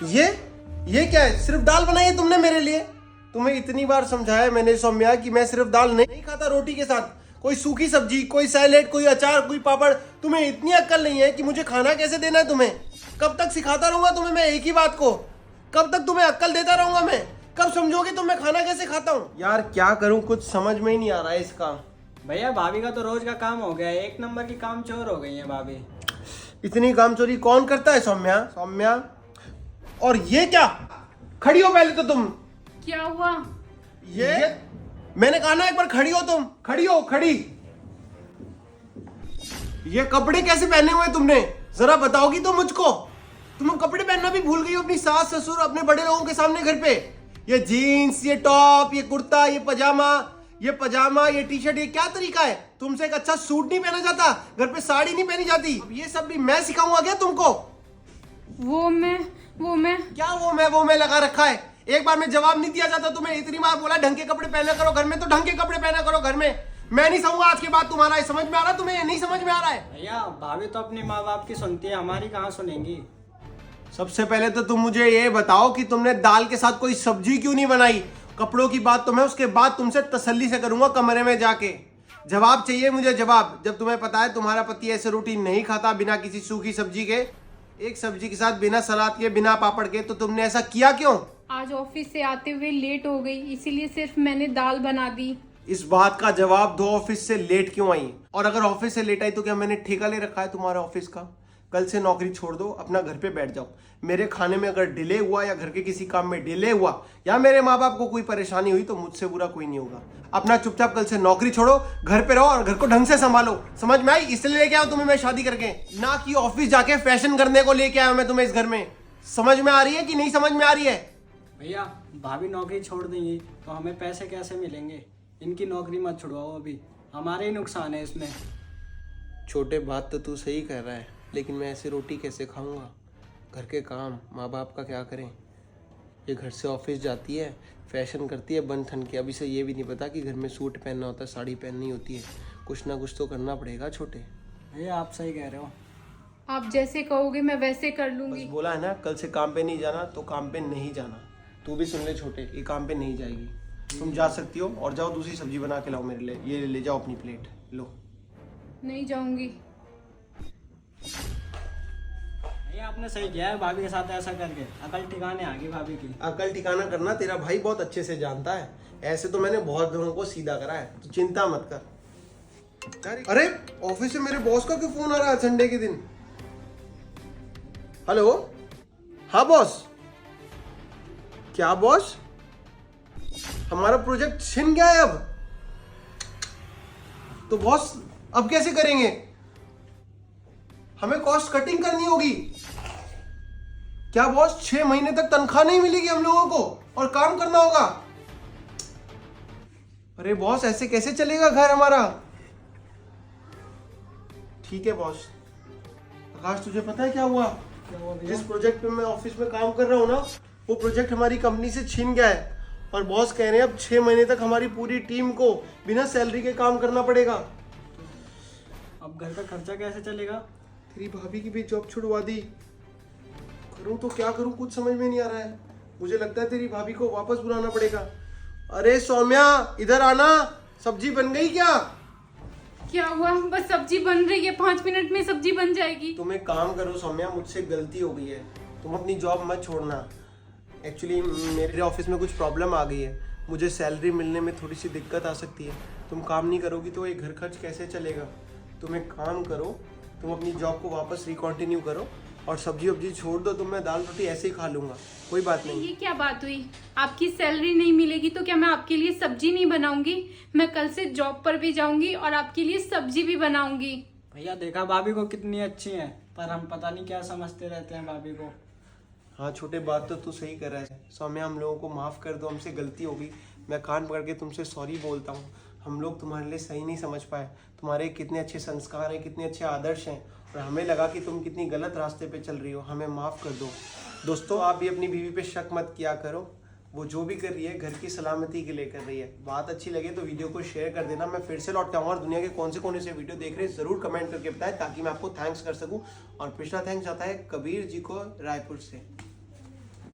ये क्या है? सिर्फ दाल बनाई है तुमने मेरे लिए? तुम्हें इतनी बार समझाया मैंने सौम्या कि मैं सिर्फ दाल नहीं खाता रोटी के साथ। कोई सूखी सब्जी, कोई सैलेड, कोई अचार, कोई पापड़। तुम्हें इतनी अक्ल नहीं है कि मुझे खाना कैसे देना है तुम्हें? कब तक सिखाता रहूंगा तुम्हें मैं एक ही बात को? कब तक तुम्हें अक्ल देता रहूंगा मैं? कब समझोगे तुम मैं खाना कैसे खाता हूँ? यार क्या करूँ, कुछ समझ में ही नहीं आ रहा है इसका। भैया भाभी का तो रोज का काम हो गया है, एक नंबर की काम चोर हो गई है भाभी। इतनी काम चोरी कौन करता है सौम्या? सौम्या, और ये क्या? खड़ी हो पहले तो तुम। क्या हुआ? ये मैंने कहा ना एक बार खड़ी हो तुम। खड़ी हो, खड़ी। ये कपड़े कैसे पहने हुए तुमने? जरा बताओगी तो मुझको। तुम कपड़े पहनना भी भूल गई हो अपनी सास ससुर अपने बड़े लोगों के सामने घर पे। ये जीन्स, ये टॉप, ये कुर्ता, ये पजामा, ये टी शर्ट, ये क्या तरीका है? तुमसे एक अच्छा सूट नहीं पहना जाता, घर पे साड़ी नहीं पहनी जाती। ये सब भी मैं सिखाऊंगा क्या तुमको? वो मैं क्या वो मैं लगा रखा है? एक बार में जवाब नहीं दिया जाता तुम्हें? इतनी बार बोला ढंग के कपड़े पहना करो घर में, तो ढंग के कपड़े पहना करो घर में। मैं नहीं सहूंगा आज के बाद तुम्हारा। ये समझ में आ रहा है तुम्हें? ये नहीं समझ में आ रहा है? भैया भाभी तो अपने माँ बाप की सुनती है, हमारी कहाँ सुनेंगी। सबसे पहले तो तुम मुझे ये बताओ कि तुमने दाल के साथ कोई सब्जी क्यों नहीं बनाई? कपड़ों की बात तो मैं उसके बाद तुमसे तसल्ली से करूंगा कमरे में जाके। जवाब चाहिए मुझे, जवाब। जब तुम्हें पता है तुम्हारा पति ऐसे रोटी नहीं खाता बिना किसी सूखी सब्जी के, एक सब्जी के साथ बिना सलाद के, बिना पापड़ के, तो तुमने ऐसा किया क्यों? आज ऑफिस से आते हुए लेट हो गई, इसीलिए सिर्फ मैंने दाल बना दी। इस बात का जवाब दो, ऑफिस से लेट क्यों आई? और अगर ऑफिस से लेट आई तो क्या मैंने ठेका ले रखा है तुम्हारे ऑफिस का? कल से नौकरी छोड़ दो, अपना घर पे बैठ जाओ। मेरे खाने में अगर डिले हुआ या घर के किसी काम में डिले हुआ या मेरे माँ बाप को कोई परेशानी हुई तो मुझसे बुरा कोई नहीं होगा। अपना चुपचाप कल से नौकरी छोड़ो, घर पे रहो और घर को ढंग से संभालो। समझ में आई? इसलिए लेके आया तुम्हें मैं शादी करके, ना कि ऑफिस जाके फैशन करने को लेके आया मैं तुम्हें इस घर में। समझ में आ रही है कि नहीं समझ में आ रही है? भैया भाभी नौकरी छोड़ देंगी तो हमें पैसे कैसे मिलेंगे? इनकी नौकरी मत छुड़वाओ, अभी हमारे ही नुकसान है इसमें। छोटे, बात तो तू सही कह रहा है, लेकिन मैं ऐसे रोटी कैसे खाऊंगा? घर के काम माँ बाप का क्या करें? ये घर से ऑफिस जाती है, फैशन करती है बन ठन के, अभी से ये भी नहीं पता कि घर में सूट पहनना होता है, साड़ी पहननी होती है। कुछ ना कुछ तो करना पड़ेगा छोटे। भैया आप सही कह रहे हो। आप जैसे कहोगे मैं वैसे कर बस लूंगी। बोला है ना, कल से काम पे नहीं जाना तो काम पे नहीं जाना। तू भी सुन ले छोटे, ये काम पे नहीं जाएगी। तुम जा सकती हो और जाओ दूसरी सब्जी बना के लाओ मेरे लिए। ये ले जाओ अपनी प्लेट, लो। नहीं जाऊंगी। भैया आपने सही किया है भाभी के साथ ऐसा करके, अकल ठिकाने आ गई भाभी की। अकल ठिकाना करना तेरा भाई बहुत अच्छे से जानता है। ऐसे तो मैंने बहुत लोगों को सीधा करा है, तो चिंता मत कर। अरे ऑफिस से मेरे बॉस का क्यों फोन आ रहा है संडे के दिन? हेलो, हाँ बॉस। क्या बॉस? हमारा प्रोजेक्ट छिन गया है अब। तो बॉस अब कैसे करेंगे? हमें कॉस्ट कटिंग करनी होगी। क्या बॉस 6 महीने तक तनख्वाह नहीं मिलेगी हम लोगों को और काम करना होगा? अरे बॉस ऐसे कैसे चलेगा घर हमारा? ठीक है बॉस। आकाश तुझे पता है क्या हुआ? जिस प्रोजेक्ट पे मैं ऑफिस में काम कर रहा हूँ ना, वो प्रोजेक्ट हमारी कंपनी से छीन गया है और बॉस कह रहे हैं अब 6 महीने तक हमारी पूरी टीम को बिना सैलरी के काम करना पड़ेगा। अब घर का खर्चा कैसे चलेगा? तेरी भाभी की भी जॉब छुड़वा दी। करूं तो क्या करूं, कुछ समझ में नहीं आ रहा है। मुझे लगता है तेरी भाभी को वापस बुलाना पड़ेगा। अरे सौम्या इधर आना, सब्जी बन गई क्या? क्या हुआ? बस सब्जी बन रही है, 5 मिनट में सब्जी बन जाएगी। तुम एक काम करो सौम्या, मुझसे गलती हो गई है, तुम अपनी जॉब मत छोड़ना। एक्चुअली मेरे ऑफिस में कुछ प्रॉब्लम आ गई है, मुझे सैलरी मिलने में थोड़ी सी दिक्कत आ सकती है। तुम काम नहीं करोगी तो ये घर खर्च कैसे चलेगा? तुम एक काम करो, तुम अपनी जॉब को वापस रिकॉन्टिन्यू करो और सब्जी वब्जी छोड़ दो, तो मैं दाल रोटी ऐसे ही खा लूंगा, कोई बात नहीं। ये क्या बात हुई? आपकी सैलरी नहीं मिलेगी तो क्या मैं आपके लिए सब्जी नहीं बनाऊंगी? मैं कल से जॉब पर भी जाऊंगी और आपके लिए सब्जी भी बनाऊंगी। भैया देखा भाभी को कितनी अच्छी है, पर हम पता नहीं क्या समझते रहते हैं भाभी को। हाँ छोटे, बात तो तू सही कर रहा है। सौम्या हम लोगों को माफ़ कर दो, हमसे गलती होगी। मैं कान पकड़ के तुमसे सॉरी बोलता हूँ। हम लोग तुम्हारे लिए सही नहीं समझ पाए। तुम्हारे कितने अच्छे संस्कार हैं, कितने अच्छे आदर्श हैं, और हमें लगा कि तुम कितनी गलत रास्ते पे चल रही हो। हमें माफ़ कर दो। दोस्तों आप भी अपनी बीवी पे शक मत किया करो, वो जो भी कर रही है घर की सलामती के लिए कर रही है। बात अच्छी लगे तो वीडियो को शेयर कर देना। मैं फिर से लौट के आऊँगा और दुनिया के कौन से कोने से वीडियो देख रहे हैं ज़रूर कमेंट करके बताएं, ताकि मैं आपको थैंक्स कर सकूँ। और पिछला थैंक्स आता है कबीर जी को रायपुर से।